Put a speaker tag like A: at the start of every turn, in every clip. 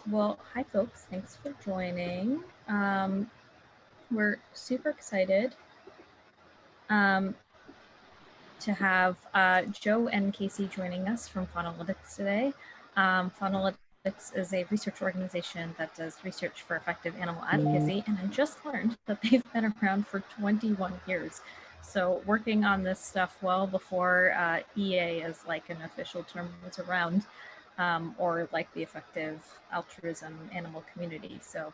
A: Well, hi folks, thanks for joining. We're super excited to have Joe and Casey joining us from Faunalytics today. Faunalytics is a research organization that does research for effective animal advocacy, and I just learned that they've been around for 21 years. So working on this stuff well before EA as like an official term was around, or like the effective altruism animal community. So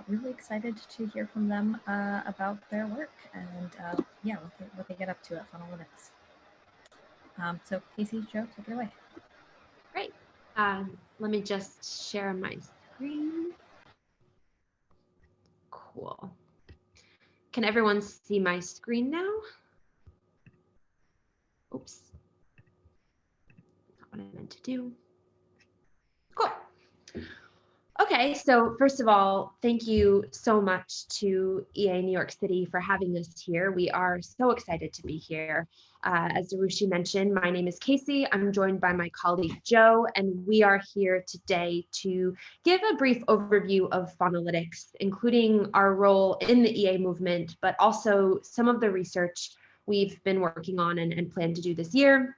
A: really excited to hear from them about their work and yeah, what they get up to at Faunalytics. So Casey, Joe, take it away.
B: Great. Let me just share my screen. Cool. Can everyone see my screen now? Oops. Not what I meant to do. Cool. Okay, so first of all, thank you so much to EA New York City for having us here. We are so excited to be here. As Darushi mentioned, my name is Casey. I'm joined by my colleague Joe, and we are here today to give a brief overview of Faunalytics, including our role in the EA movement, but also some of the research we've been working on and plan to do this year.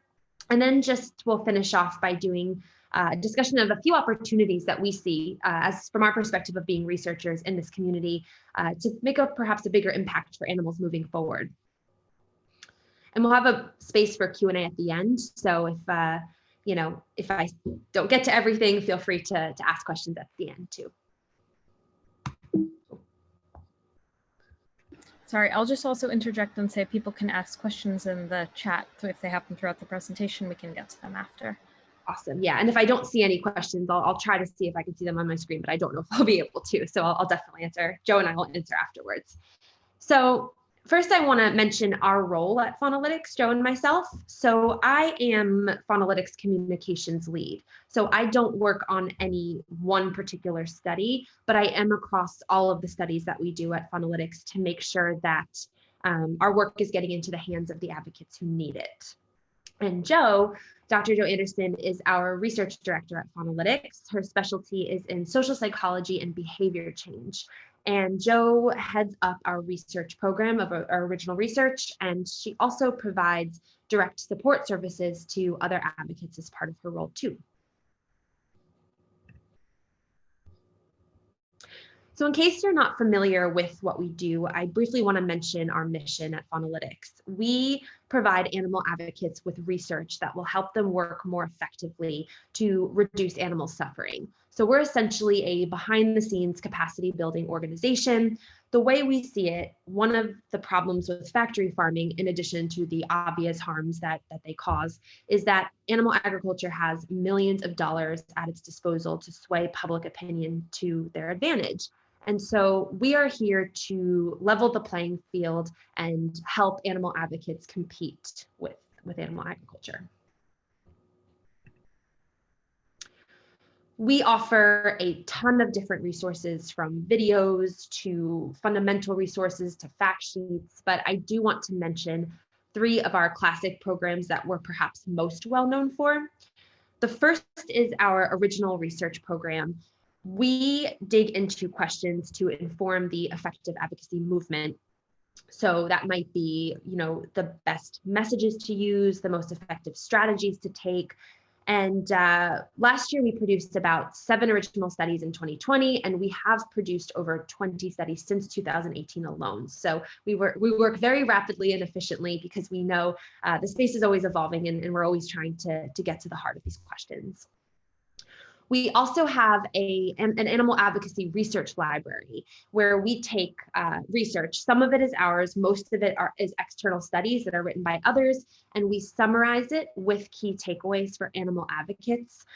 B: And then just we'll finish off by doing a discussion of a few opportunities that we see as from our perspective of being researchers in this community to make perhaps a bigger impact for animals moving forward. And we'll have a space for Q&A at the end. So if if I don't get to everything, feel free to ask questions at the end too.
A: Sorry, I'll just also interject and say people can ask questions in the chat. So if they happen throughout the presentation, we can get to them after.
B: Awesome. Yeah. And if I don't see any questions, I'll try to see if I can see them on my screen, but I don't know if I'll be able to. So I'll definitely answer. Joe and I will answer afterwards. So first, I want to mention our role at Faunalytics, Joe and myself. So I am Faunalytics communications lead. So I don't work on any one particular study, but I am across all of the studies that we do at Faunalytics to make sure that our work is getting into the hands of the advocates who need it. And Joe, Dr. Joe Anderson, is our research director at Faunalytics. Her specialty is in social psychology and behavior change. And Joe heads up our research program of our original research, and she also provides direct support services to other advocates as part of her role too. So in case you're not familiar with what we do, I briefly want to mention our mission at Faunalytics. We provide animal advocates with research that will help them work more effectively to reduce animal suffering. So we're essentially a behind the scenes capacity building organization. The way we see it, one of the problems with factory farming, in addition to the obvious harms that they cause, is that animal agriculture has millions of dollars at its disposal to sway public opinion to their advantage. And so we are here to level the playing field and help animal advocates compete with animal agriculture. We offer a ton of different resources, from videos to fundamental resources to fact sheets, but I do want to mention 3 of our classic programs that we're perhaps most well known for. The first is our original research program. We dig into questions to inform the effective advocacy movement. So that might be, the best messages to use, the most effective strategies to take. And last year we produced about 7 original studies in 2020, and we have produced over 20 studies since 2018 alone. So we work very rapidly and efficiently because we know the space is always evolving, and we're always trying to get to the heart of these questions. We also have an animal advocacy research library where we take research. Some of it is ours, most of it is external studies that are written by others, and we summarize it with key takeaways for animal advocates.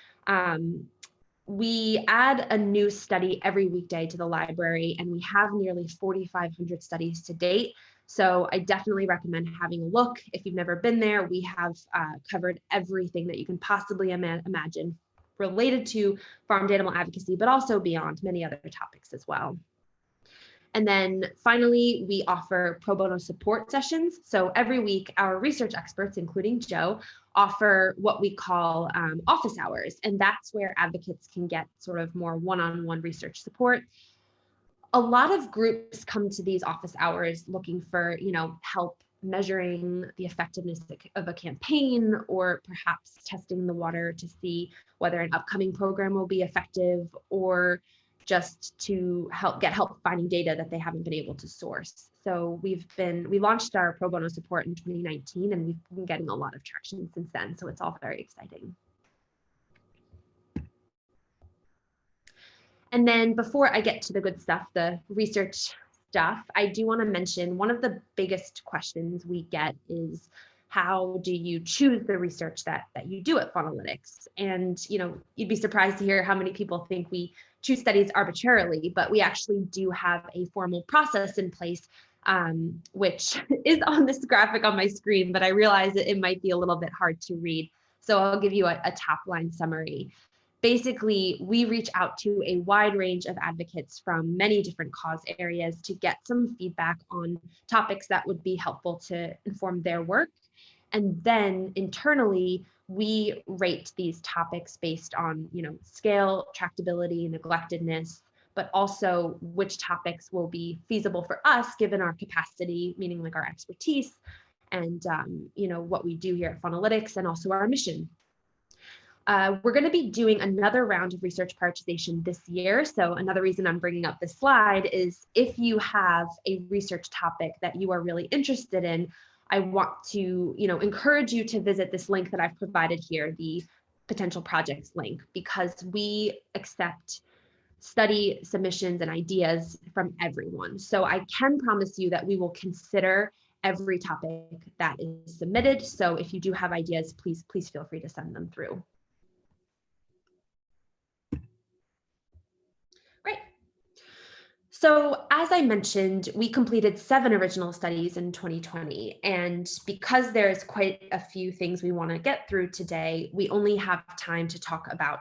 B: We add a new study every weekday to the library, and we have nearly 4,500 studies to date. So I definitely recommend having a look. If you've never been there, we have covered everything that you can possibly imagine related to farmed animal advocacy, but also beyond, many other topics as well. And then finally, we offer pro bono support sessions. So every week, our research experts, including Joe, offer what we call office hours. And that's where advocates can get sort of more one-on-one research support. A lot of groups come to these office hours looking for, help measuring the effectiveness of a campaign, or perhaps testing the water to see whether an upcoming program will be effective, or just to get help finding data that they haven't been able to source. So we launched our pro bono support in 2019, and we've been getting a lot of traction since then. So it's all very exciting. And then before I get to the good stuff, the research stuff, I do want to mention one of the biggest questions we get is, how do you choose the research that you do at Faunalytics? And you'd be surprised to hear how many people think we choose studies arbitrarily, but we actually do have a formal process in place, which is on this graphic on my screen, but I realize that it might be a little bit hard to read. So I'll give you a top line summary. Basically, we reach out to a wide range of advocates from many different cause areas to get some feedback on topics that would be helpful to inform their work. And then internally, we rate these topics based on, scale, tractability, neglectedness, but also which topics will be feasible for us given our capacity, meaning like our expertise, and what we do here at Faunalytics, and also our mission. We're going to be doing another round of research prioritization this year. So another reason I'm bringing up this slide is, if you have a research topic that you are really interested in, I want to, encourage you to visit this link that I've provided here, the potential projects link, because we accept study submissions and ideas from everyone. So I can promise you that we will consider every topic that is submitted. So if you do have ideas, please feel free to send them through. Great. So as I mentioned, we completed 7 original studies in 2020. And because there's quite a few things we want to get through today, we only have time to talk about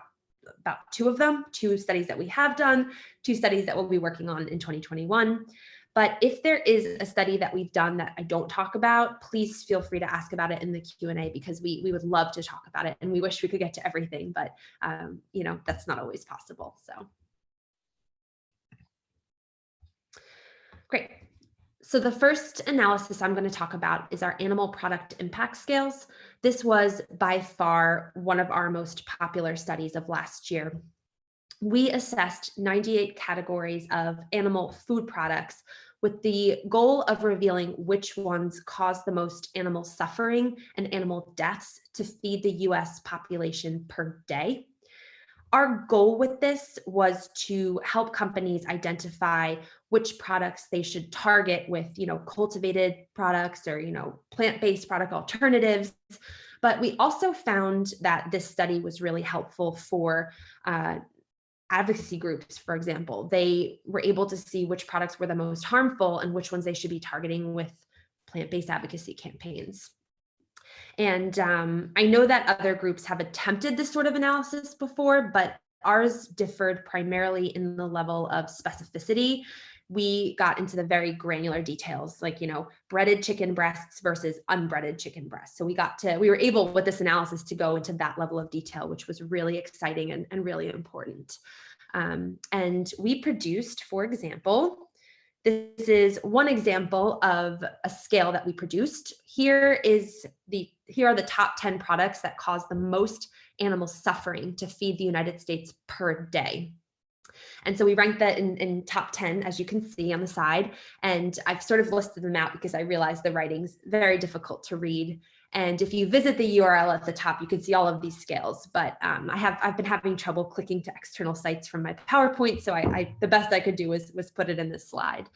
B: 2 of them, 2 studies that we have done, 2 studies that we'll be working on in 2021. But if there is a study that we've done that I don't talk about, please feel free to ask about it in the Q&A, because we would love to talk about it, and we wish we could get to everything, but that's not always possible. So great. So the first analysis I'm going to talk about is our animal product impact scales. This was by far one of our most popular studies of last year. We assessed 98 categories of animal food products with the goal of revealing which ones cause the most animal suffering and animal deaths to feed the US population per day. Our goal with this was to help companies identify which products they should target with, cultivated products or, plant-based product alternatives. But we also found that this study was really helpful for advocacy groups, for example. They were able to see which products were the most harmful and which ones they should be targeting with plant-based advocacy campaigns. And I know that other groups have attempted this sort of analysis before, but ours differed primarily in the level of specificity. We got into the very granular details, like, breaded chicken breasts versus unbreaded chicken breasts. So we were able with this analysis to go into that level of detail, which was really exciting and really important. And we produced, for example, this is one example of a scale that we produced. Here are the top 10 products that cause the most animal suffering to feed the United States per day. And so we ranked that in top 10, as you can see on the side. And I've sort of listed them out because I realized the writing's very difficult to read. And if you visit the URL at the top, you can see all of these scales. But I've been having trouble clicking to external sites from my PowerPoint. So the best I could do was put it in this slide.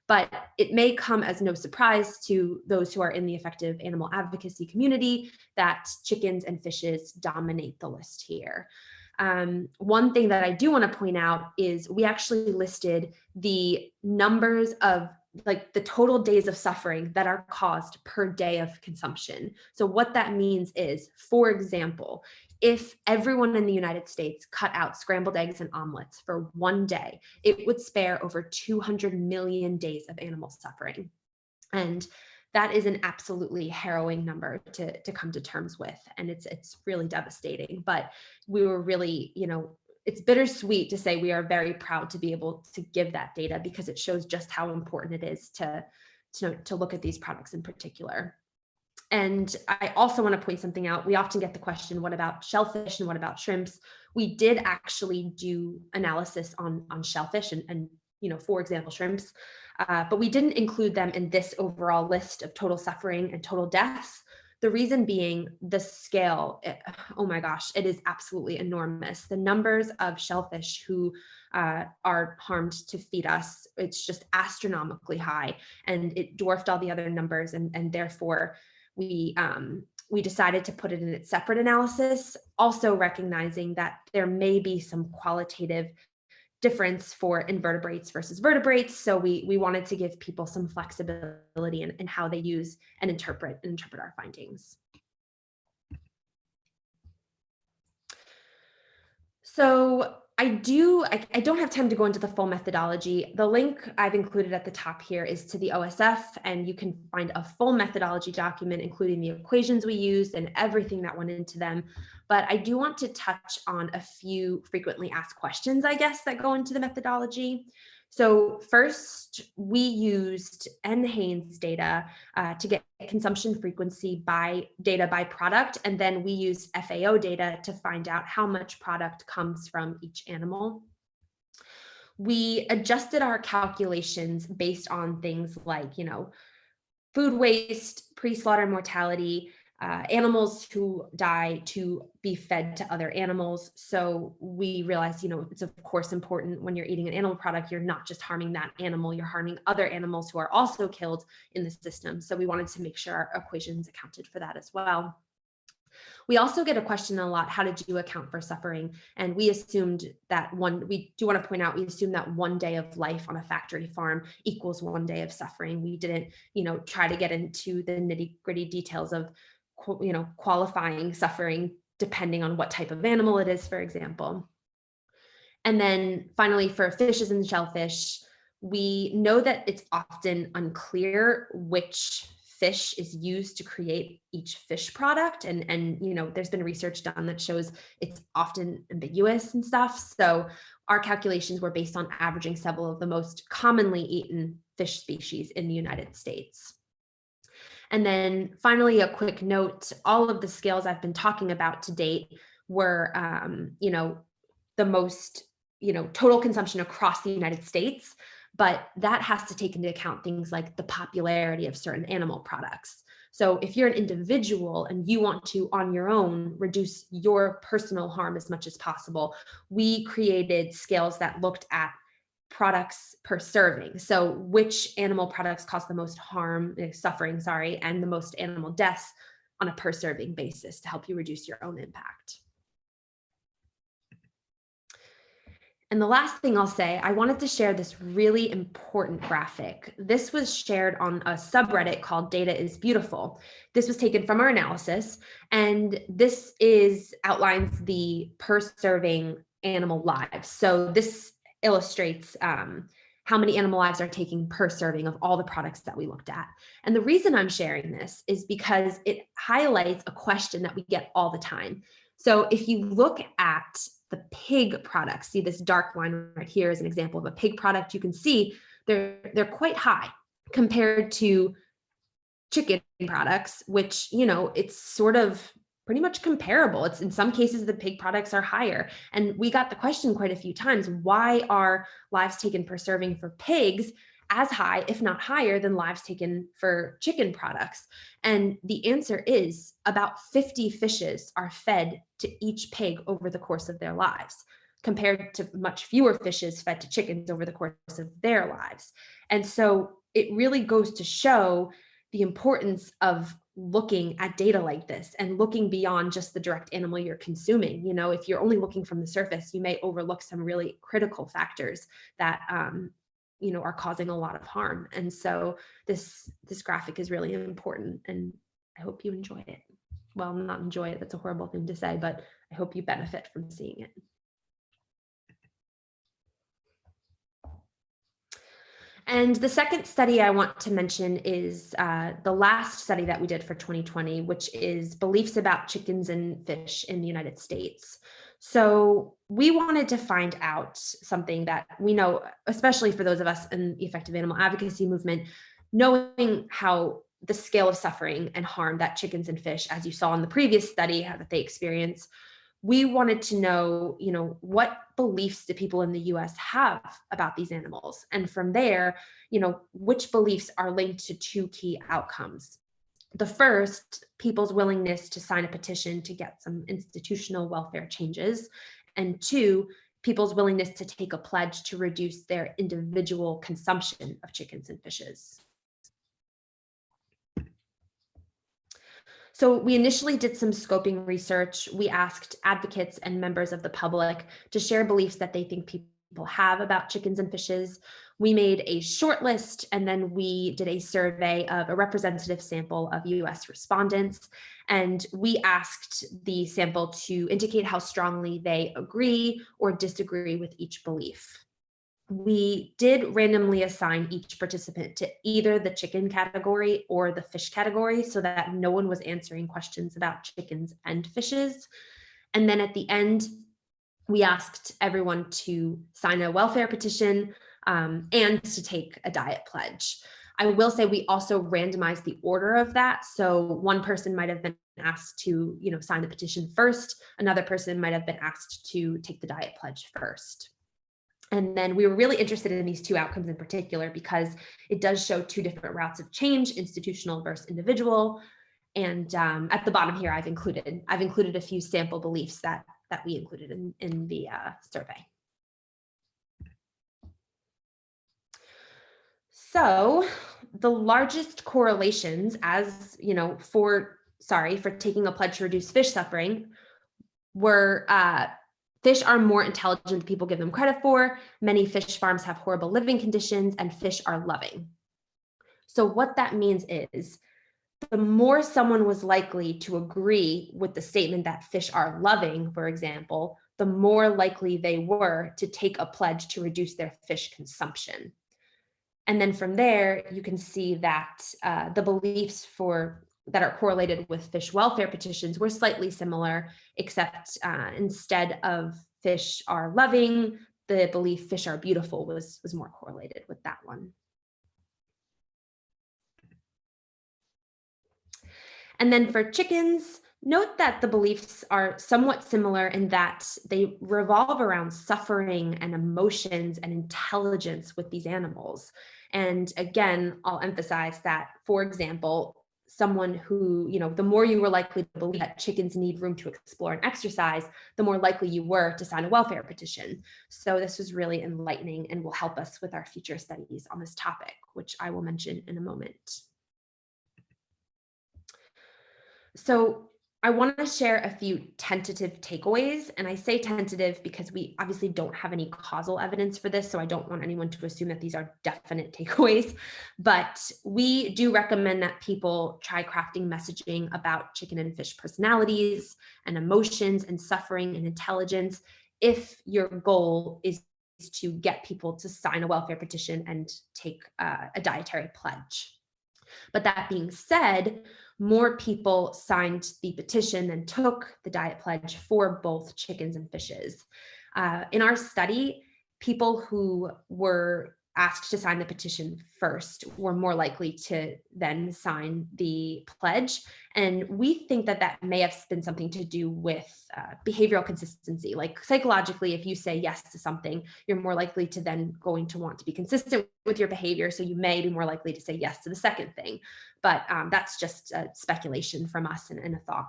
B: But it may come as no surprise to those who are in the effective animal advocacy community that chickens and fishes dominate the list here. One thing that I do want to point out is we actually listed the numbers of the total days of suffering that are caused per day of consumption. So what that means is, for example, if everyone in the United States cut out scrambled eggs and omelets for one day, it would spare over 200 million days of animal suffering. And that is an absolutely harrowing number to come to terms with. And it's really devastating. But we were really, it's bittersweet to say we are very proud to be able to give that data, because it shows just how important it is to look at these products in particular. And I also want to point something out. We often get the question, what about shellfish and what about shrimps? We did actually do analysis on shellfish and for example, shrimps, but we didn't include them in this overall list of total suffering and total deaths. The reason being the scale, oh my gosh, it is absolutely enormous. The numbers of shellfish who are harmed to feed us, it's just astronomically high, and it dwarfed all the other numbers, and therefore we decided to put it in its separate analysis, also recognizing that there may be some qualitative difference for invertebrates versus vertebrates. So we wanted to give people some flexibility in how they use and interpret our findings. So I don't have time to go into the full methodology. The link I've included at the top here is to the OSF, and you can find a full methodology document, including the equations we used and everything that went into them. But I do want to touch on a few frequently asked questions, I guess, that go into the methodology. So first, we used NHANES data to get consumption frequency data by product, and then we used FAO data to find out how much product comes from each animal. We adjusted our calculations based on things like, food waste, pre-slaughter mortality, animals who die to be fed to other animals. So we realized, it's of course important when you're eating an animal product, you're not just harming that animal, you're harming other animals who are also killed in the system. So we wanted to make sure our equations accounted for that as well. We also get a question a lot, how did you account for suffering? And we assumed that we do want to point out, we assumed that one day of life on a factory farm equals one day of suffering. We didn't, try to get into the nitty-gritty details of qualifying suffering depending on what type of animal it is, for example. And then finally, for fishes and shellfish, we know that it's often unclear which fish is used to create each fish product. And there's been research done that shows it's often ambiguous and stuff. So our calculations were based on averaging several of the most commonly eaten fish species in the United States. And then finally, a quick note, all of the scales I've been talking about to date were, the most, total consumption across the United States, but that has to take into account things like the popularity of certain animal products. So if you're an individual and you want to, on your own, reduce your personal harm as much as possible, we created scales that looked at products per serving. So which animal products cause the most suffering, and the most animal deaths on a per serving basis to help you reduce your own impact. And the last thing I'll say, I wanted to share this really important graphic. This was shared on a subreddit called Data is Beautiful. This was taken from our analysis, and this outlines the per serving animal lives. So this illustrates how many animal lives are taken per serving of all the products that we looked at. And the reason I'm sharing this is because it highlights a question that we get all the time. So if you look at the pig products, see this dark line right here is an example of a pig product. You can see they're quite high compared to chicken products, which, it's sort of pretty much comparable. It's in some cases, the pig products are higher. And we got the question quite a few times, why are lives taken per serving for pigs as high, if not higher, than lives taken for chicken products? And the answer is about 50 fishes are fed to each pig over the course of their lives, compared to much fewer fishes fed to chickens over the course of their lives. And so it really goes to show the importance of looking at data like this and looking beyond just the direct animal you're consuming. If you're only looking from the surface, you may overlook some really critical factors that are causing a lot of harm. And so this graphic is really important, and I hope you enjoy it. well, not enjoy it, that's a horrible thing to say, but I hope you benefit from seeing it. And the second study I want to mention is the last study that we did for 2020, which is beliefs about chickens and fish in the United States. So we wanted to find out something that we know, especially for those of us in the effective animal advocacy movement, knowing how the scale of suffering and harm that chickens and fish, as you saw in the previous study, that they experience. We wanted to know, what beliefs do people in the US have about these animals? And from there, which beliefs are linked to two key outcomes. The first, people's willingness to sign a petition to get some institutional welfare changes. And two, people's willingness to take a pledge to reduce their individual consumption of chickens and fishes. So we initially did some scoping research. We asked advocates and members of the public to share beliefs that they think people have about chickens and fishes. We made a short list, and then we did a survey of a representative sample of US respondents. And we asked the sample to indicate how strongly they agree or disagree with each belief. We did randomly assign each participant to either the chicken category or the fish category so that no one was answering questions about chickens and fishes. And then at the end, we asked everyone to sign a welfare petition and to take a diet pledge. I will say we also randomized the order of that. So one person might have been asked to, sign the petition first. Another person might have been asked to take the diet pledge first. And then we were really interested in these two outcomes in particular because it does show two different routes of change, institutional versus individual. And at the bottom here, I've included a few sample beliefs that we included in the survey. So the largest correlations, as for taking a pledge to reduce fish suffering, were fish are more intelligent than people give them credit for. Many fish farms have horrible living conditions, and fish are loving. So what that means is the more someone was likely to agree with the statement that fish are loving, for example, the more likely they were to take a pledge to reduce their fish consumption. And then from there, you can see that the beliefs that are correlated with fish welfare petitions were slightly similar, except instead of fish are loving, the belief fish are beautiful was more correlated with that one. And then for chickens, note that the beliefs are somewhat similar in that they revolve around suffering and emotions and intelligence with these animals. And again, I'll emphasize that, for example, someone who, the more you were likely to believe that chickens need room to explore and exercise, the more likely you were to sign a welfare petition. So this was really enlightening and will help us with our future studies on this topic, which I will mention in a moment. So I want to share a few tentative takeaways, and I say tentative because we obviously don't have any causal evidence for this, so I don't want anyone to assume that these are definite takeaways, but we do recommend that people try crafting messaging about chicken and fish personalities and emotions and suffering and intelligence if your goal is to get people to sign a welfare petition and take a dietary pledge. But that being said, more people signed the petition than took the diet pledge for both chickens and fishes. In our study, people who were asked to sign the petition first were more likely to then sign the pledge. And we think that may have been something to do with behavioral consistency. Like psychologically, if you say yes to something, you're more likely to then going to want to be consistent with your behavior. So you may be more likely to say yes to the second thing. But that's just speculation from us and a thought.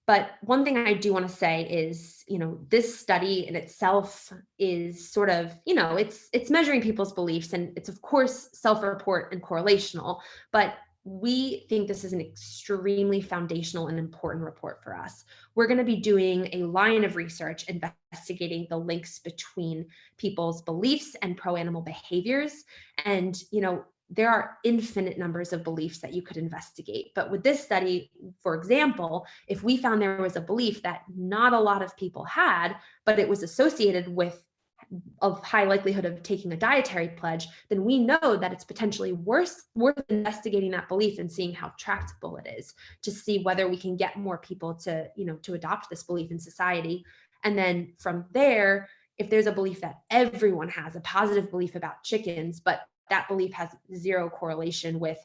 B: But one thing I do want to say is, this study in itself is sort of, it's measuring people's beliefs, and it's of course self-report and correlational, but we think this is an extremely foundational and important report for us. We're going to be doing a line of research investigating the links between people's beliefs and pro-animal behaviors. And, there are infinite numbers of beliefs that you could investigate. But with this study, for example, if we found there was a belief that not a lot of people had, but it was associated with a high likelihood of taking a dietary pledge, then we know that it's potentially worth investigating that belief and seeing how tractable it is, to see whether we can get more people to, to adopt this belief in society. And then from there, if there's a belief that everyone has, a positive belief about chickens, but that belief has zero correlation with,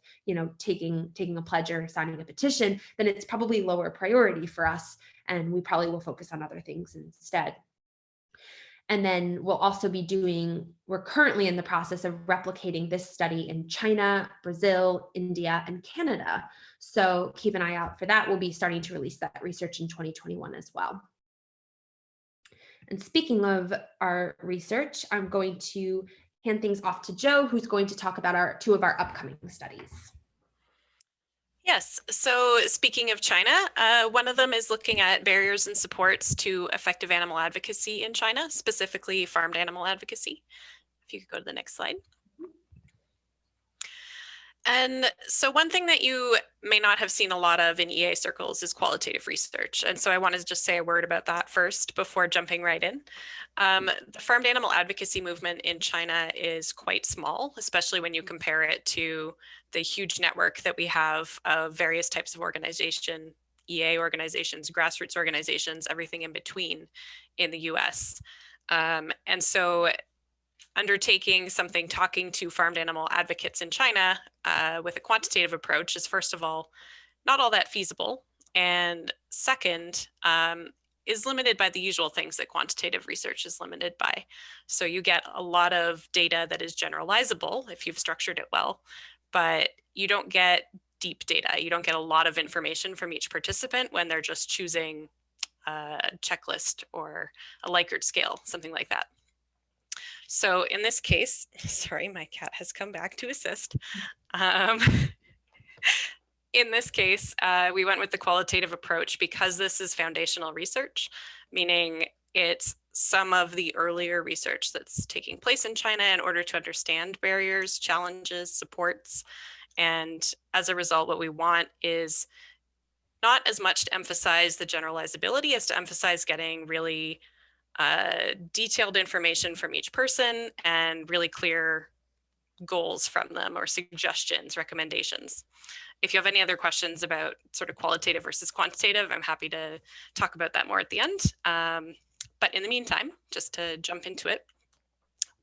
B: taking a pledge or signing a petition, then it's probably lower priority for us, and we probably will focus on other things instead. And then we'll also be we're currently in the process of replicating this study in China, Brazil, India, and Canada. So keep an eye out for that. We'll be starting to release that research in 2021 as well. And speaking of our research, I'm going to hand things off to Jo, who's going to talk about two of our upcoming studies.
C: Yes, so speaking of China, one of them is looking at barriers and supports to effective animal advocacy in China, specifically farmed animal advocacy. If you could go to the next slide. And so one thing that you may not have seen a lot of in EA circles is qualitative research. And so I wanted to just say a word about that first before jumping right in. The farmed animal advocacy movement in China is quite small, especially when you compare it to the huge network that we have of various types of organization, EA organizations, grassroots organizations, everything in between in the US. And so undertaking something, talking to farmed animal advocates in China with a quantitative approach is, first of all, not all that feasible. And second, is limited by the usual things that quantitative research is limited by. So you get a lot of data that is generalizable if you've structured it well, but you don't get deep data. You don't get a lot of information from each participant when they're just choosing a checklist or a Likert scale, something like that. So in this case, sorry, my cat has come back to assist. In this case, we went with the qualitative approach because this is foundational research, meaning it's some of the earlier research that's taking place in China in order to understand barriers, challenges, supports. And as a result, what we want is not as much to emphasize the generalizability as to emphasize getting really detailed information from each person and really clear goals from them, or suggestions, recommendations. If you have any other questions about sort of qualitative versus quantitative, I'm happy to talk about that more at the end. But in the meantime, just to jump into it,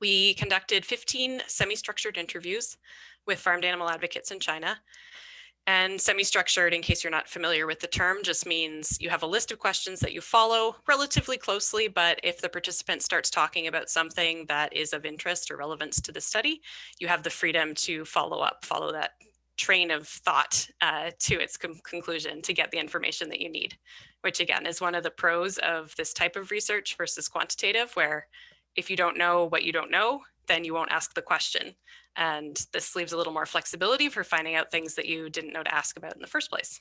C: we conducted 15 semi-structured interviews with farmed animal advocates in China. And semi-structured, in case you're not familiar with the term, just means you have a list of questions that you follow relatively closely, but if the participant starts talking about something that is of interest or relevance to the study, you have the freedom to follow that train of thought to its conclusion to get the information that you need, which again is one of the pros of this type of research versus quantitative, where if you don't know what you don't know, then you won't ask the question. And this leaves a little more flexibility for finding out things that you didn't know to ask about in the first place.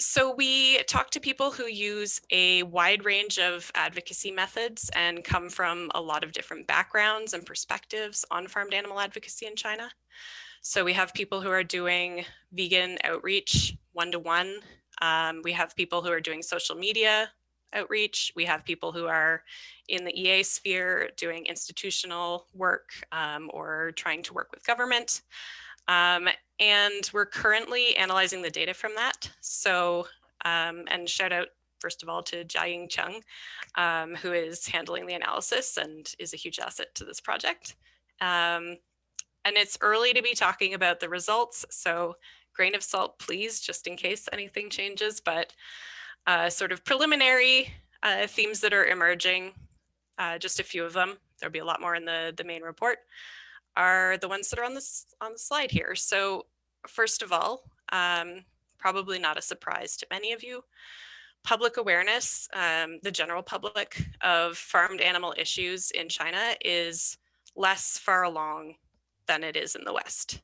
C: So we talk to people who use a wide range of advocacy methods and come from a lot of different backgrounds and perspectives on farmed animal advocacy in China. So we have people who are doing vegan outreach one-to-one. We have people who are doing social media outreach. We have people who are in the EA sphere doing institutional work or trying to work with government. And we're currently analyzing the data from that. So, and shout out, first of all, to Jiaying Chung, who is handling the analysis and is a huge asset to this project. And it's early to be talking about the results, so grain of salt, please, just in case anything changes, but sort of preliminary themes that are emerging, just a few of them, there'll be a lot more in the main report, are the ones that are on the slide here. So first of all, probably not a surprise to many of you, public awareness, the general public of farmed animal issues in China is less far along than it is in the West.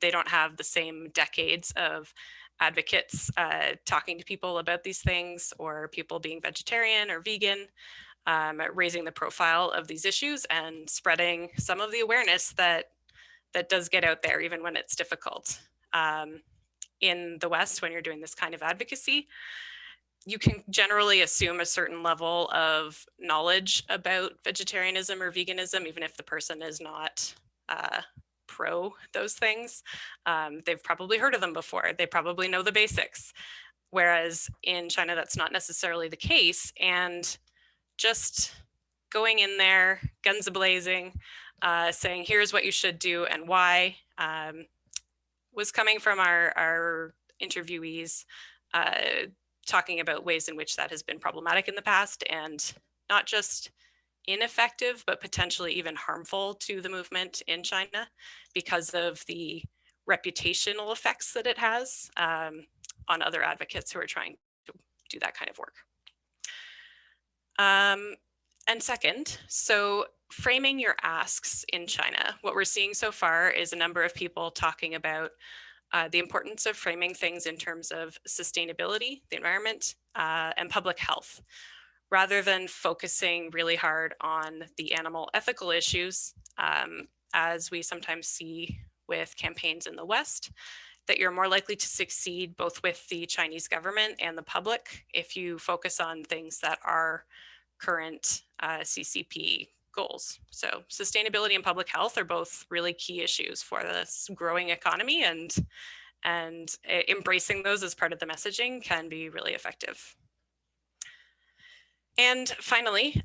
C: They don't have the same decades of advocates talking to people about these things, or people being vegetarian or vegan. raising the profile of these issues and spreading some of the awareness that does get out there, even when it's difficult. In the West, when you're doing this kind of advocacy, you can generally assume a certain level of knowledge about vegetarianism or veganism, even if the person is not pro those things. They've probably heard of them before. They probably know the basics. Whereas in China, that's not necessarily the case. And just going in there, guns a-blazing, saying, here's what you should do and why, was coming from our interviewees, talking about ways in which that has been problematic in the past, and not just ineffective, but potentially even harmful to the movement in China because of the reputational effects that it has on other advocates who are trying to do that kind of work. And second, so framing your asks in China, what we're seeing so far is a number of people talking about the importance of framing things in terms of sustainability, the environment, and public health, rather than focusing really hard on the animal ethical issues, as we sometimes see with campaigns in the West, that you're more likely to succeed both with the Chinese government and the public if you focus on things that are current CCP goals. So sustainability and public health are both really key issues for this growing economy, and embracing those as part of the messaging can be really effective. And finally,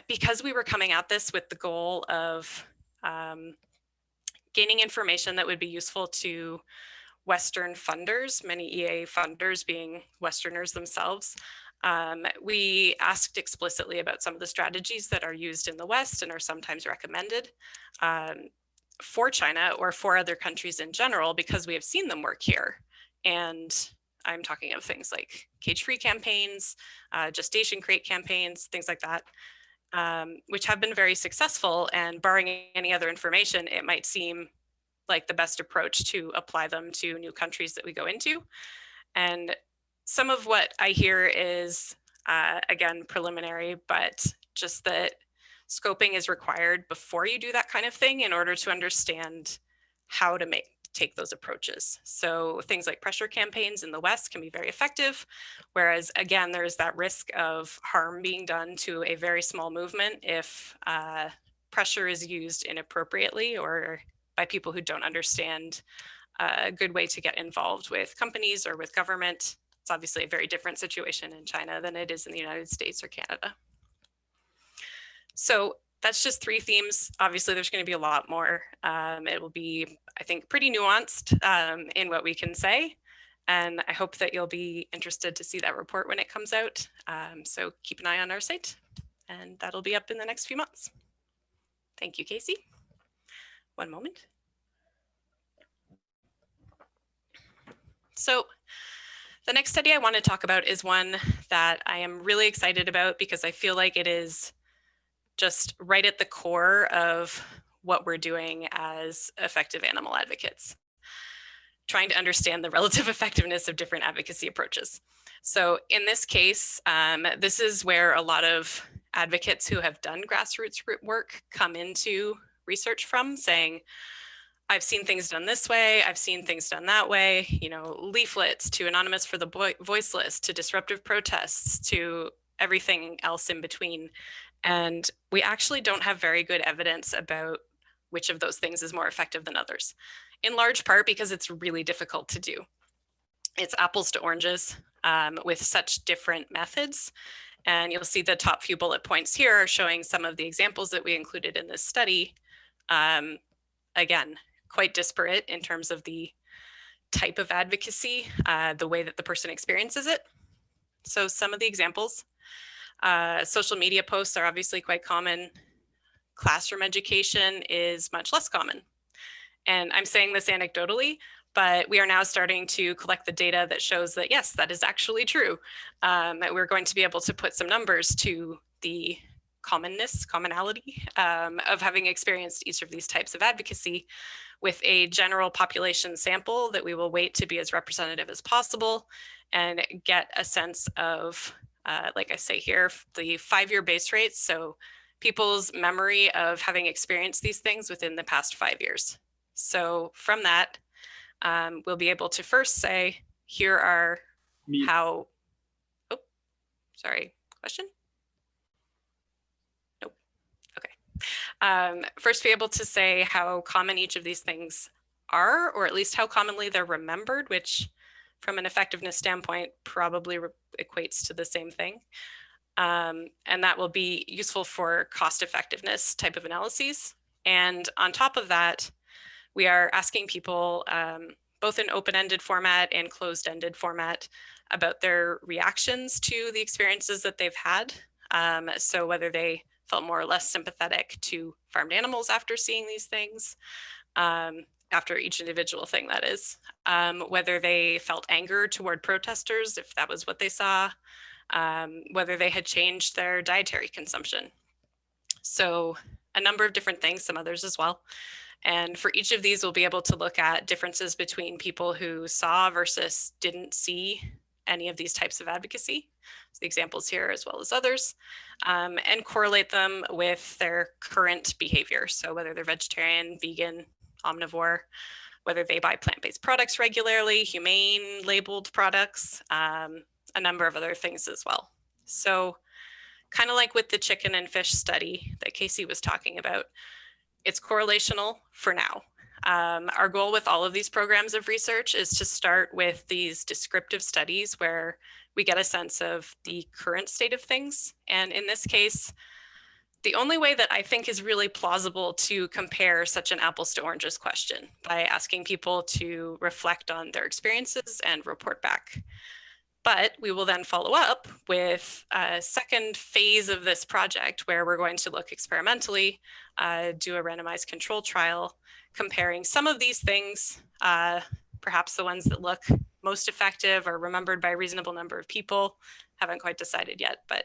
C: because we were coming at this with the goal of gaining information that would be useful to Western funders, many EA funders being Westerners themselves, we asked explicitly about some of the strategies that are used in the West and are sometimes recommended for China or for other countries in general, because we have seen them work here. And I'm talking of things like cage-free campaigns, gestation crate campaigns, things like that, which have been very successful. And barring any other information, it might seem like the best approach to apply them to new countries that we go into. And some of what I hear is, again, preliminary, but just that scoping is required before you do that kind of thing in order to understand how to take those approaches. So things like pressure campaigns in the West can be very effective, whereas again, there's that risk of harm being done to a very small movement if pressure is used inappropriately or by people who don't understand a good way to get involved with companies or with government. It's obviously a very different situation in China than it is in the United States or Canada. So that's just 3 themes. Obviously, there's going to be a lot more. It will be, I think, pretty nuanced in what we can say. And I hope that you'll be interested to see that report when it comes out. So keep an eye on our site, and that'll be up in the next few months. Thank you, Casey. One moment. So the next study I want to talk about is one that I am really excited about because I feel like it is just right at the core of what we're doing as effective animal advocates, trying to understand the relative effectiveness of different advocacy approaches. So in this case, this is where a lot of advocates who have done grassroots work come into research from, saying, I've seen things done this way, I've seen things done that way, you know, leaflets to Anonymous for the Voiceless, to disruptive protests, to everything else in between. And we actually don't have very good evidence about which of those things is more effective than others, in large part because it's really difficult to do. It's apples to oranges with such different methods. And you'll see the top few bullet points here are showing some of the examples that we included in this study. Again, quite disparate in terms of the type of advocacy, the way that the person experiences it. So some of the examples, social media posts are obviously quite common. Classroom education is much less common. And I'm saying this anecdotally, but we are now starting to collect the data that shows that, yes, that is actually true. That we're going to be able to put some numbers to the commonality of having experienced each of these types of advocacy with a general population sample that we will weight to be as representative as possible and get a sense of like I say here, the 5-year base rates. So people's memory of having experienced these things within the past 5 years. So from that, we'll be able to first say, here are how, oh, sorry, question? Nope, okay. First be able to say how common each of these things are, or at least how commonly they're remembered, which from an effectiveness standpoint probably equates to the same thing. And that will be useful for cost effectiveness type of analyses. And on top of that, we are asking people both in open-ended format and closed-ended format about their reactions to the experiences that they've had. So whether they felt more or less sympathetic to farmed animals after seeing these things, after each individual thing, that is, whether they felt anger toward protesters, if that was what they saw, whether they had changed their dietary consumption. So a number of different things, some others as well. And for each of these, we'll be able to look at differences between people who saw versus didn't see any of these types of advocacy. So the examples here as well as others, and correlate them with their current behavior. So whether they're vegetarian, vegan, omnivore, whether they buy plant-based products regularly, humane labeled products, a number of other things as well. So kind of like with the chicken and fish study that Casey was talking about, it's correlational for now. Our goal with all of these programs of research is to start with these descriptive studies where we get a sense of the current state of things. And in this case, the only way that I think is really plausible to compare such an apples to oranges question by asking people to reflect on their experiences and report back. But we will then follow up with a second phase of this project where we're going to look experimentally, do a randomized control trial, comparing some of these things, perhaps the ones that look most effective or remembered by a reasonable number of people, haven't quite decided yet, but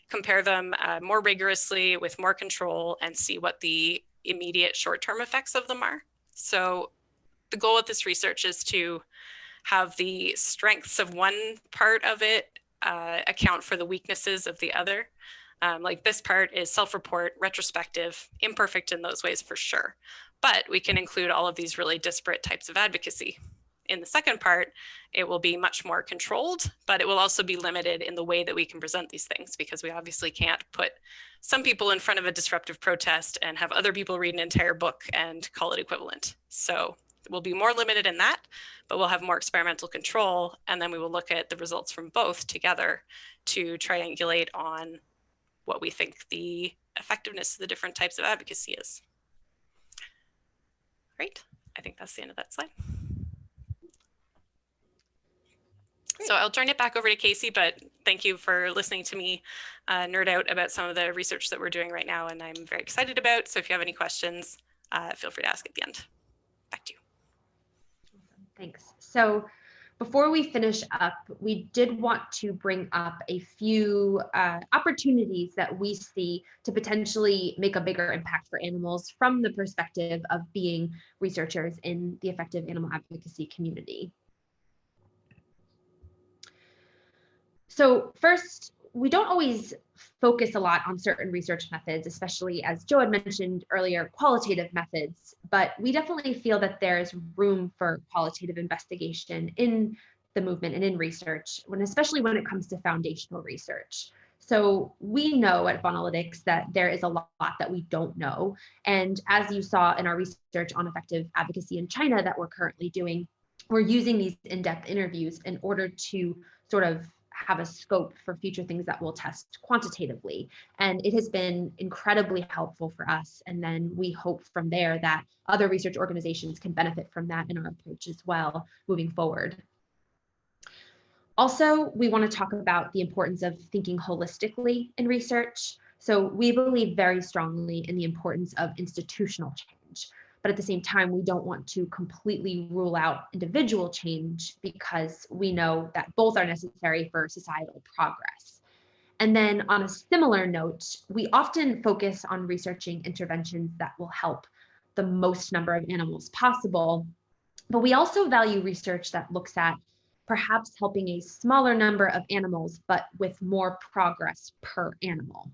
C: compare them more rigorously with more control and see what the immediate short-term effects of them are. So the goal of this research is to have the strengths of one part of it account for the weaknesses of the other. Like this part is self-report, retrospective, imperfect in those ways for sure. But we can include all of these really disparate types of advocacy. In the second part, it will be much more controlled, but it will also be limited in the way that we can present these things, because we obviously can't put some people in front of a disruptive protest and have other people read an entire book and call it equivalent. So we'll be more limited in that, but we'll have more experimental control. And then we will look at the results from both together to triangulate on what we think the effectiveness of the different types of advocacy is. Great, I think that's the end of that slide. Great. So I'll turn it back over to Casey, but thank you for listening to me nerd out about some of the research that we're doing right now and I'm very excited about. So if you have any questions, feel free to ask at the end. Back to you.
B: Thanks. So before we finish up, we did want to bring up a few opportunities that we see to potentially make a bigger impact for animals from the perspective of being researchers in the effective animal advocacy community. So first, we don't always focus a lot on certain research methods, especially as Joe had mentioned earlier, qualitative methods, but we definitely feel that there's room for qualitative investigation in the movement and in research, especially when it comes to foundational research. So we know at Faunalytics that there is a lot that we don't know. And as you saw in our research on effective advocacy in China that we're currently doing, we're using these in-depth interviews in order to sort of have a scope for future things that we'll test quantitatively. And it has been incredibly helpful for us. And then we hope from there that other research organizations can benefit from that in our approach as well moving forward. Also, we want to talk about the importance of thinking holistically in research. So we believe very strongly in the importance of institutional change. But at the same time, we don't want to completely rule out individual change because we know that both are necessary for societal progress. And then on a similar note, we often focus on researching interventions that will help the most number of animals possible. But we also value research that looks at perhaps helping a smaller number of animals, but with more progress per animal.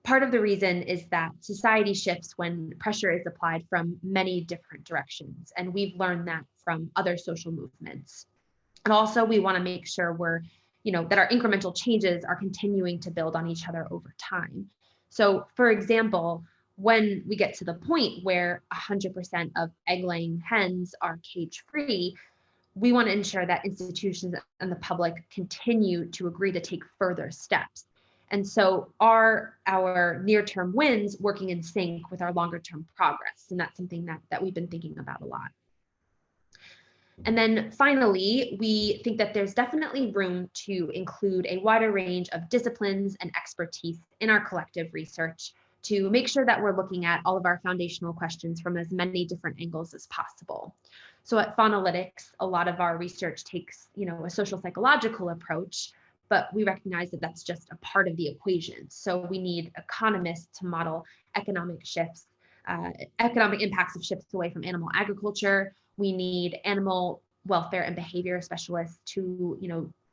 B: Part of the reason is that society shifts when pressure is applied from many different directions, and we've learned that from other social movements. And also, we want to make sure that our incremental changes are continuing to build on each other over time. So, for example, when we get to the point where 100% of egg-laying hens are cage-free, we want to ensure that institutions and the public continue to agree to take further steps. And so are our near-term wins working in sync with our longer-term progress? And that's something that we've been thinking about a lot. And then finally, we think that there's definitely room to include a wider range of disciplines and expertise in our collective research to make sure that we're looking at all of our foundational questions from as many different angles as possible. So at Faunalytics, a lot of our research takes, a social psychological approach, but we recognize that that's just a part of the equation. So we need economists to model economic shifts, economic impacts of shifts away from animal agriculture. We need animal welfare and behavior specialists to,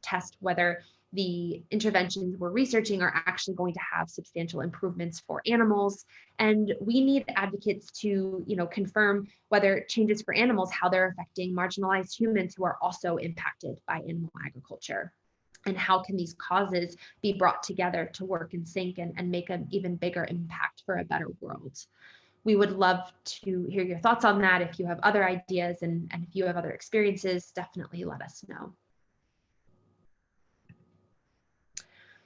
B: test whether the interventions we're researching are actually going to have substantial improvements for animals. And we need advocates to, confirm whether changes for animals, how they're affecting marginalized humans who are also impacted by animal agriculture. And how can these causes be brought together to work in sync and make an even bigger impact for a better world? We would love to hear your thoughts on that. If you have other ideas and if you have other experiences, definitely let us know.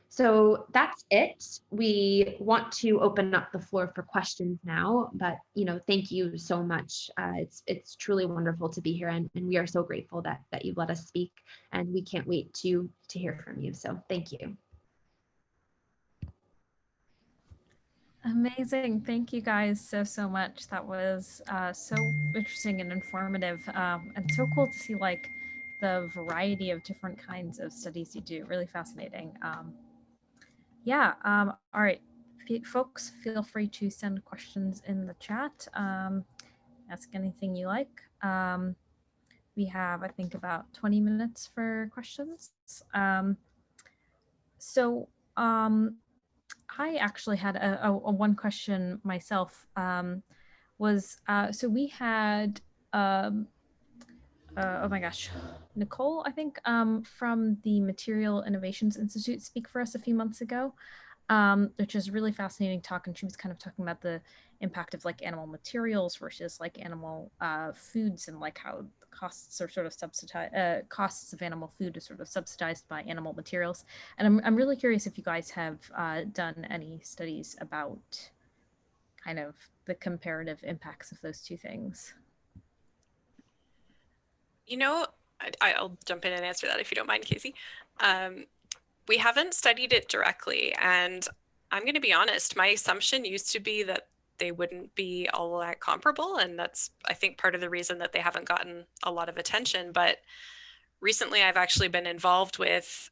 B: So that's it. We want to open up the floor for questions now, but thank you so much. It's truly wonderful to be here, and we are so grateful that you've let us speak, and we can't wait to hear from you. So thank you.
A: Amazing. Thank you guys so much. That was so interesting and informative, and so cool to see the variety of different kinds of studies you do. Really fascinating. All right, folks, feel free to send questions in the chat. Ask anything you like. We have, I think, about 20 minutes for questions. I actually had a one question myself. So we had, oh my gosh, Nicole, I think, from the Material Innovations Institute speak for us a few months ago, which is really fascinating talk. And she was kind of talking about the impact of animal materials versus animal foods, and how the costs are sort of subsidized, costs of animal food is sort of subsidized by animal materials. And I'm really curious if you guys have done any studies about kind of the comparative impacts of those two things.
C: I'll jump in and answer that if you don't mind, Casey. We haven't studied it directly, and I'm going to be honest, my assumption used to be that they wouldn't be all that comparable, and that's, I think, part of the reason that they haven't gotten a lot of attention. But recently I've actually been involved with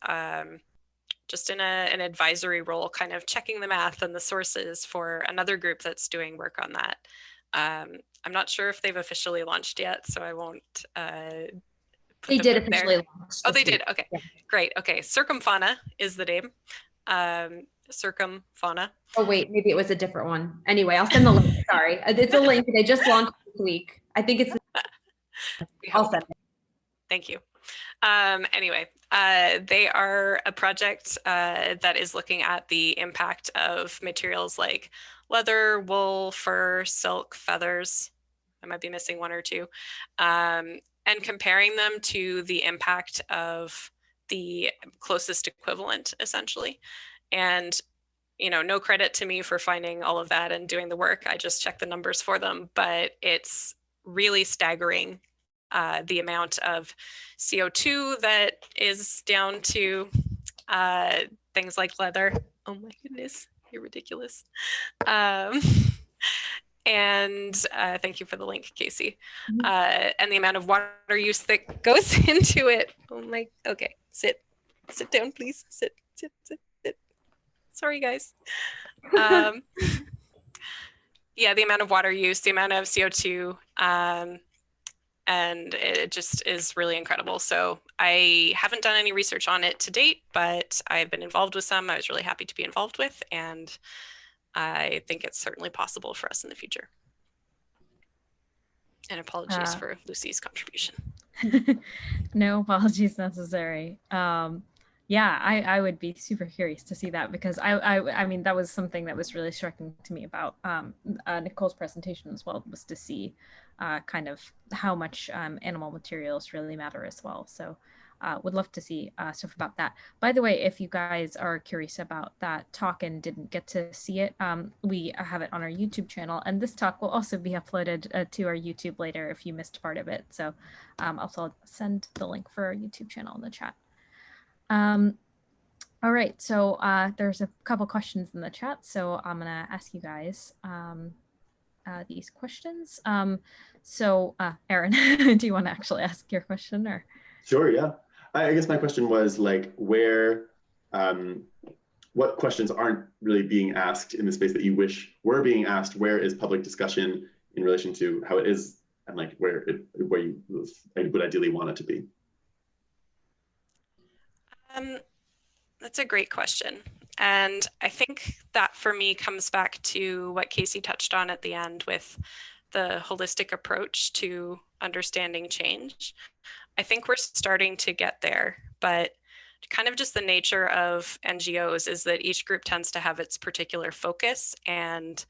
C: just in an advisory role, kind of checking the math and the sources for another group that's doing work on that. I'm not sure if they've officially launched yet, so I won't
B: They did officially launch.
C: Oh, they did. Okay, yeah. Great. Okay, Circumfauna is the name. Circumfauna.
B: Oh wait, maybe it was a different one. Anyway, I'll send the link. Sorry, it's a link. They just launched this week. I think it's. I'll send it.
C: Thank you. Anyway, they are a project that is looking at the impact of materials like leather, wool, fur, silk, feathers. I might be missing one or two. And comparing them to the impact of the closest equivalent, essentially. And, no credit to me for finding all of that and doing the work. I just checked the numbers for them, but it's really staggering, the amount of CO2 that is down to things like leather. Oh my goodness, you're ridiculous. And thank you for the link, Casey. And the amount of water use that goes into it. Okay, sit down, please. Sit. Sorry, guys. Yeah, the amount of water use, the amount of CO2, and it just is really incredible. So I haven't done any research on it to date, but I've been involved with some I was really happy to be involved with, and I think it's certainly possible for us in the future. And apologies for Lucy's contribution.
A: No apologies necessary. Yeah, I would be super curious to see that, because I mean, that was something that was really striking to me about Nicole's presentation as well, was to see kind of how much animal materials really matter as well. So would love to see stuff about that. By the way, if you guys are curious about that talk and didn't get to see it, we have it on our YouTube channel, and this talk will also be uploaded to our YouTube later if you missed part of it. So also I'll send the link for our YouTube channel in the chat. All right, so there's a couple questions in the chat, so I'm gonna ask you guys these questions. So Aaron, do you want to actually ask your question, or?
D: Sure, yeah. I guess my question was like, where, what questions aren't really being asked in the space that you wish were being asked? Where is public discussion in relation to how it is, and like where you would ideally want it to be?
C: That's a great question. And I think that for me comes back to what Casey touched on at the end with the holistic approach to understanding change. I think we're starting to get there, but kind of just the nature of NGOs is that each group tends to have its particular focus, and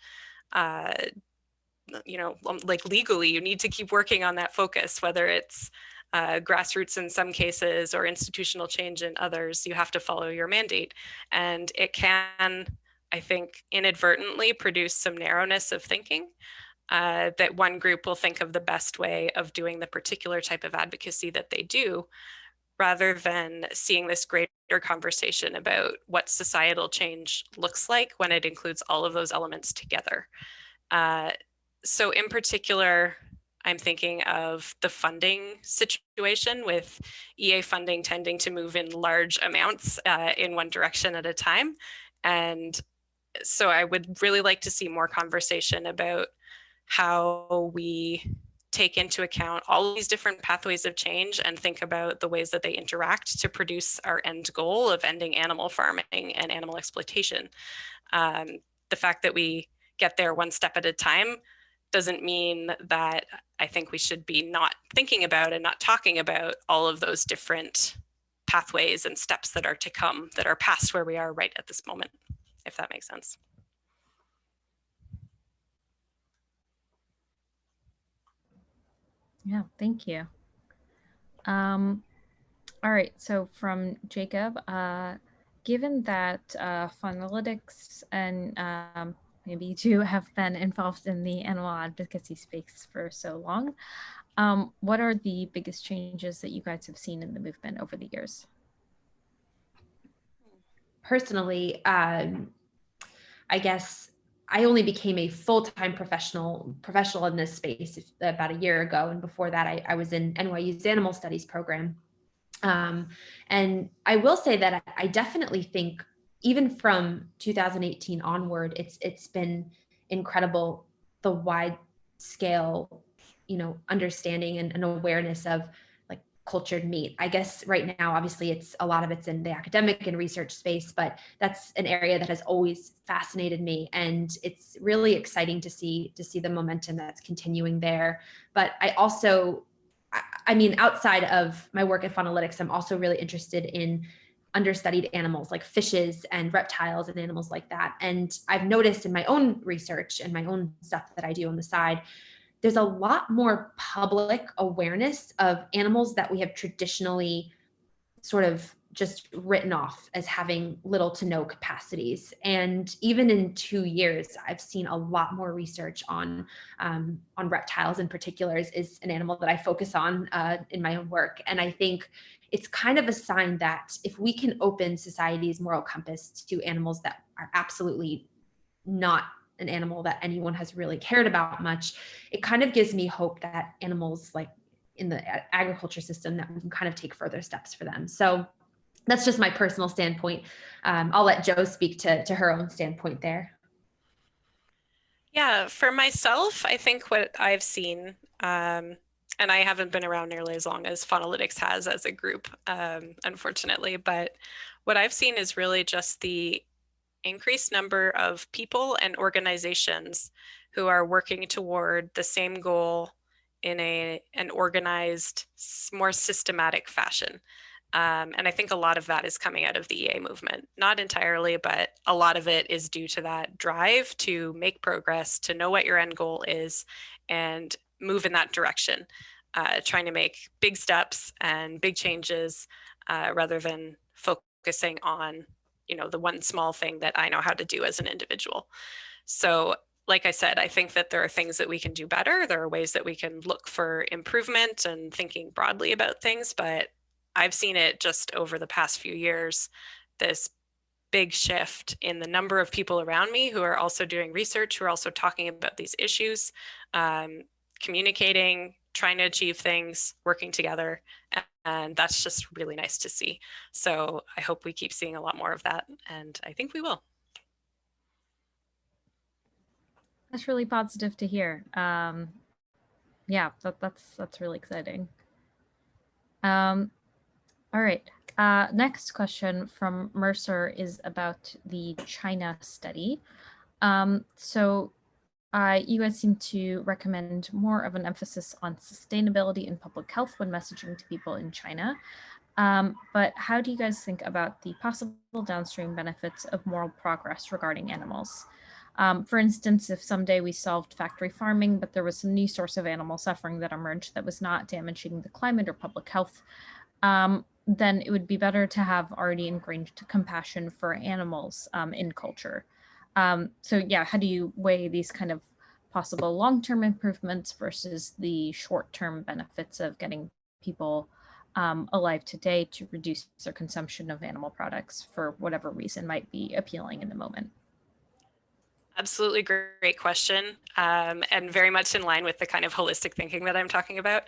C: you know, like legally, you need to keep working on that focus, whether it's grassroots in some cases or institutional change in others. You have to follow your mandate, and it can, I think, inadvertently produce some narrowness of thinking. That one group will think of the best way of doing the particular type of advocacy that they do, rather than seeing this greater conversation about what societal change looks like when it includes all of those elements together. So in particular, I'm thinking of the funding situation, with EA funding tending to move in large amounts in one direction at a time. And so I would really like to see more conversation about how we take into account all of these different pathways of change and think about the ways that they interact to produce our end goal of ending animal farming and animal exploitation. The fact that we get there one step at a time doesn't mean that I think we should be not thinking about and not talking about all of those different pathways and steps that are to come, that are past where we are right at this moment, if that makes sense.
A: Yeah, thank you. All right, so from Jacob, given that Faunalytics and maybe you two have been involved in the animal advocacy space for so long, what are the biggest changes that you guys have seen in the movement over the years?
B: Personally, I guess I only became a full-time professional in this space about a year ago. And before that, I was in NYU's animal studies program. And I will say that I definitely think even from 2018 onward, it's been incredible, the wide scale, understanding and awareness of like cultured meat. I guess right now, obviously, a lot of it's in the academic and research space, but that's an area that has always fascinated me, and it's really exciting to see the momentum that's continuing there. But I mean, outside of my work at Faunalytics, I'm also really interested in understudied animals like fishes and reptiles and animals like that. And I've noticed in my own research and my own stuff that I do on the side, there's a lot more public awareness of animals that we have traditionally sort of just written off as having little to no capacities. And even in 2 years, I've seen a lot more research on reptiles in particular. Is an animal that I focus on in my own work. And I think it's kind of a sign that if we can open society's moral compass to animals that are absolutely not an animal that anyone has really cared about much, it kind of gives me hope that animals like in the agriculture system, that we can kind of take further steps for them. So that's just my personal standpoint. I'll let Jo speak to her own standpoint there.
C: Yeah, for myself, I think what I've seen and I haven't been around nearly as long as Faunalytics has as a group, unfortunately. But what I've seen is really just the increased number of people and organizations who are working toward the same goal in an organized, more systematic fashion. And I think a lot of that is coming out of the EA movement. Not entirely, but a lot of it is due to that drive to make progress, to know what your end goal is, and move in that direction, trying to make big steps and big changes rather than focusing on, the one small thing that I know how to do as an individual. So, like I said, I think that there are things that we can do better. There are ways that we can look for improvement and thinking broadly about things, but I've seen it just over the past few years, this big shift in the number of people around me who are also doing research, who are also talking about these issues, communicating, trying to achieve things, working together. And that's just really nice to see. So I hope we keep seeing a lot more of that. And I think we will.
A: That's really positive to hear. Yeah, that's really exciting. All right. Next question from Mercer is about the China study. So you guys seem to recommend more of an emphasis on sustainability and public health when messaging to people in China. But how do you guys think about the possible downstream benefits of moral progress regarding animals? For instance, if someday we solved factory farming, but there was some new source of animal suffering that emerged that was not damaging the climate or public health, then it would be better to have already ingrained compassion for animals in culture. So yeah, how do you weigh these kind of possible long-term improvements versus the short-term benefits of getting people alive today to reduce their consumption of animal products for whatever reason might be appealing in the moment?
C: Absolutely great question, and very much in line with the kind of holistic thinking that I'm talking about.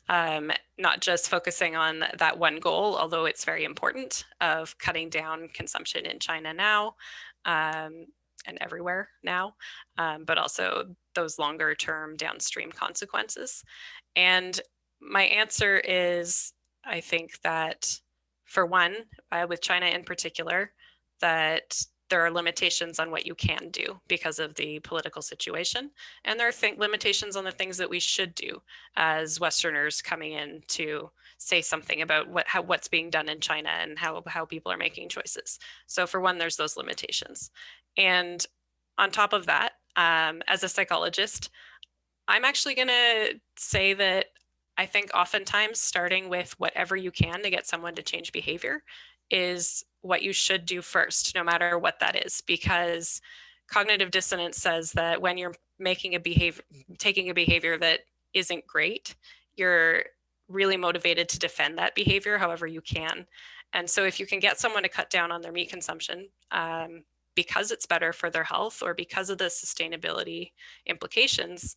C: Not just focusing on that one goal, although it's very important, of cutting down consumption in China now and everywhere now, but also those longer term downstream consequences. And my answer is, I think that for one, with China in particular, that there are limitations on what you can do because of the political situation. And there are limitations on the things that we should do as Westerners coming in to say something about what's being done in China and how people are making choices. So for one, there's those limitations. And on top of that, as a psychologist, I'm actually going to say that I think oftentimes starting with whatever you can to get someone to change behavior is what you should do first, no matter what that is, because cognitive dissonance says that when you're taking a behavior that isn't great, you're really motivated to defend that behavior however you can. And so if you can get someone to cut down on their meat consumption because it's better for their health or because of the sustainability implications,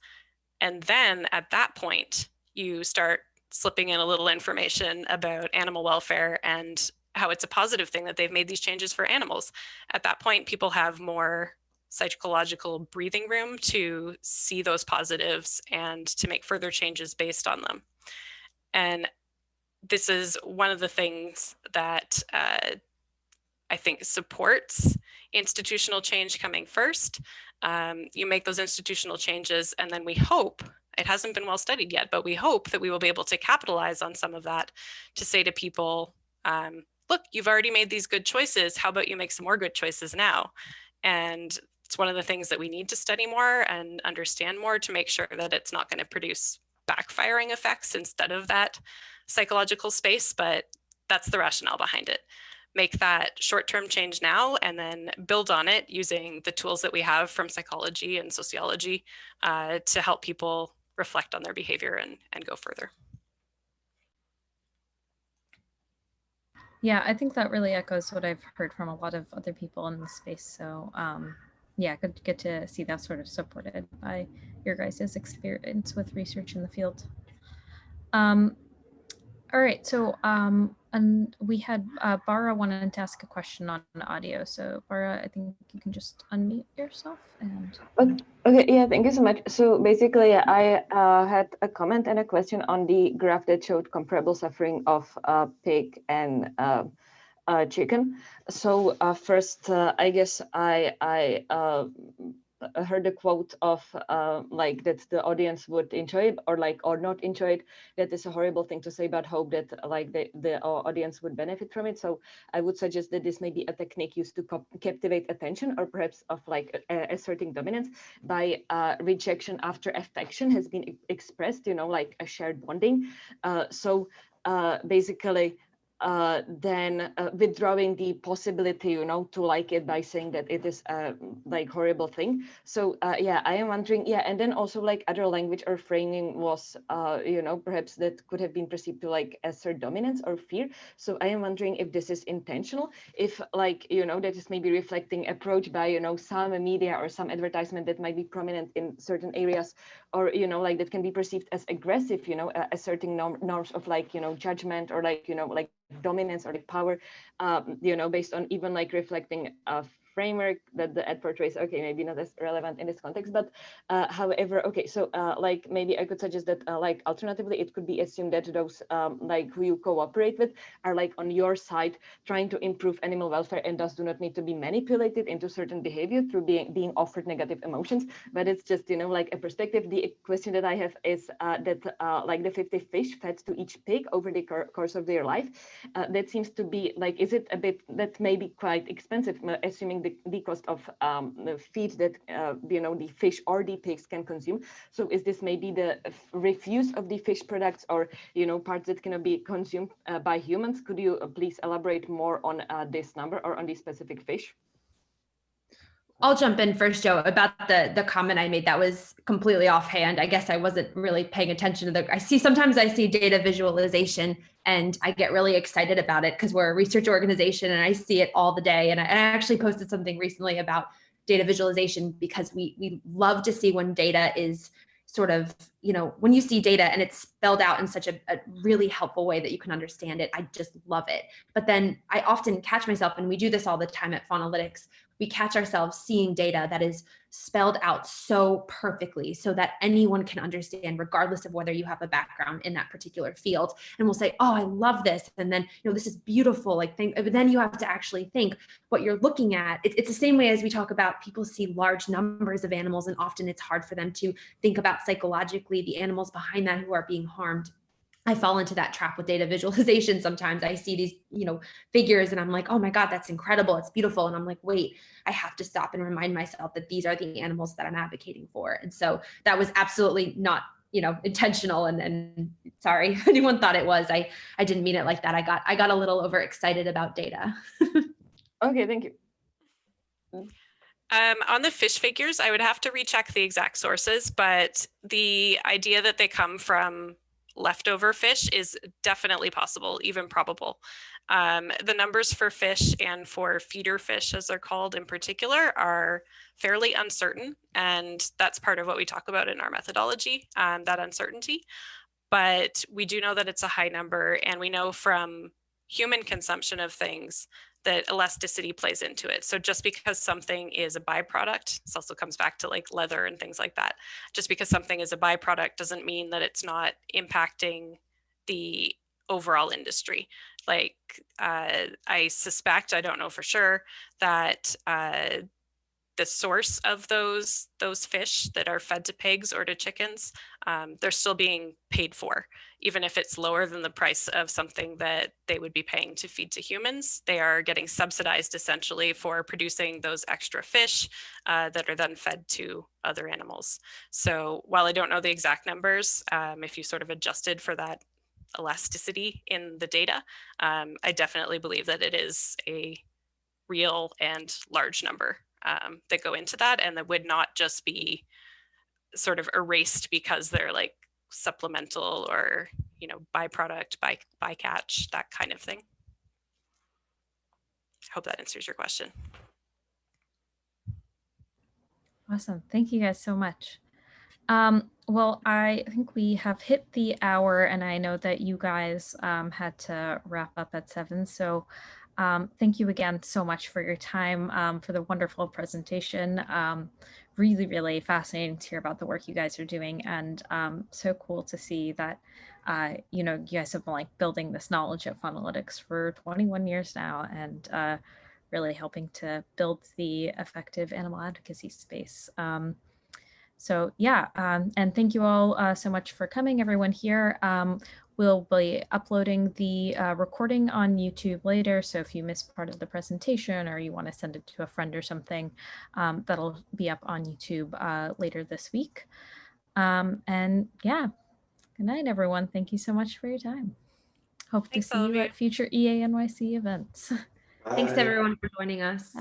C: and then at that point, you start slipping in a little information about animal welfare and how it's a positive thing that they've made these changes for animals. At that point, people have more psychological breathing room to see those positives and to make further changes based on them. And this is one of the things that I think supports institutional change coming first. You make those institutional changes, and then we hope, it hasn't been well studied yet, but we hope that we will be able to capitalize on some of that to say to people, look, you've already made these good choices. How about you make some more good choices now? And it's one of the things that we need to study more and understand more to make sure that it's not going to produce backfiring effects instead of that psychological space, but that's the rationale behind it. Make that short-term change now and then build on it using the tools that we have from psychology and sociology to help people reflect on their behavior and go further.
A: Yeah, I think that really echoes what I've heard from a lot of other people in the space. So yeah, good to see that sort of supported by your guys' experience with research in the field. All All right, so and we had Bara wanted to ask a question on audio. So Bara, I think you can just unmute yourself and.
E: Okay, yeah, thank you so much. So basically, I had a comment and a question on the graph that showed comparable suffering of pig and chicken. So first, I guess I heard a quote of like that the audience would enjoy it or not enjoy it. That is a horrible thing to say, but hope that like the audience would benefit from it. So I would suggest that this may be a technique used to captivate attention, or perhaps of like asserting dominance by rejection after affection has been expressed, you know, like a shared bonding. So basically, then withdrawing the possibility, you know, to like it by saying that it is a like horrible thing. So yeah, I am wondering, yeah, and then also like other language or framing was, you know, perhaps that could have been perceived to like assert dominance or fear. So I am wondering if this is intentional, if like, you know, that is maybe reflecting approach by, you know, some media or some advertisement that might be prominent in certain areas, or, you know, like that can be perceived as aggressive, you know, asserting norms of like, you know, judgment or like, you know, like dominance or like power, you know, based on even like reflecting a framework that the ad portrays. Okay, maybe not as relevant in this context, but however, okay, so like maybe I could suggest that like alternatively, it could be assumed that those like who you cooperate with are like on your side trying to improve animal welfare and thus do not need to be manipulated into certain behavior through being offered negative emotions. But it's just, you know, like a perspective. The question that I have is that like the 50 fish fed to each pig over the course of their life, that seems to be like, is it a bit, that may be quite expensive, assuming the cost of the feed that you know, the fish or the pigs can consume. So is this maybe the refuse of the fish products, or, you know, parts that cannot be consumed by humans? Could you please elaborate more on this number or on the specific fish?
B: I'll jump in first, Joe, about the comment I made. That was completely offhand. I guess I wasn't really paying attention to sometimes I see data visualization and I get really excited about it because we're a research organization and I see it all the day. And I actually posted something recently about data visualization because we love to see when data is sort of, you know, when you see data and it's spelled out in such a really helpful way that you can understand it. I just love it. But then I often catch myself, and we do this all the time at Faunalytics, we catch ourselves seeing data that is spelled out so perfectly so that anyone can understand, regardless of whether you have a background in that particular field. And we'll say, oh, I love this. And then, you know, this is beautiful. Like, but then you have to actually think what you're looking at. It's the same way as we talk about people see large numbers of animals, and often it's hard for them to think about psychologically the animals behind that who are being harmed. I fall into that trap with data visualization. Sometimes I see these, you know, figures and I'm like, oh my God, that's incredible. It's beautiful. And I'm like, wait, I have to stop and remind myself that these are the animals that I'm advocating for. And so that was absolutely not, you know, intentional. And sorry if anyone thought it was. I didn't mean it like that. I got a little overexcited about data.
E: Okay, thank you.
C: On the fish figures, I would have to recheck the exact sources, but the idea that they come from leftover fish is definitely possible, even probable. The numbers for fish and for feeder fish, as they're called in particular, are fairly uncertain. And that's part of what we talk about in our methodology, that uncertainty. But we do know that it's a high number, and we know from human consumption of things that elasticity plays into it. So just because something is a byproduct, this also comes back to like leather and things like that. Just because something is a byproduct doesn't mean that it's not impacting the overall industry. Like I suspect, I don't know for sure, that the source of those fish that are fed to pigs or to chickens, they're still being paid for, even if it's lower than the price of something that they would be paying to feed to humans. They are getting subsidized essentially for producing those extra fish that are then fed to other animals. So while I don't know the exact numbers, if you sort of adjusted for that elasticity in the data, I definitely believe that it is a real and large number that go into that, and that would not just be sort of erased because they're like supplemental or, you know, byproduct, bycatch, that kind of thing. I hope that answers your question.
A: Awesome. Thank you guys so much. Well, I think we have hit the hour, and I know that you guys had to wrap up at 7. So thank you again so much for your time, for the wonderful presentation. Really, really fascinating to hear about the work you guys are doing, and so cool to see that, you know, you guys have been like building this knowledge at Faunalytics for 21 years now, and really helping to build the effective animal advocacy space. So yeah, and thank you all so much for coming, everyone here. We'll be uploading the recording on YouTube later, so if you missed part of the presentation or you want to send it to a friend or something, that'll be up on YouTube later this week. And yeah, good night, everyone. Thank you so much for your time. Hope to see you at future EA NYC events.
B: Thanks everyone for joining us.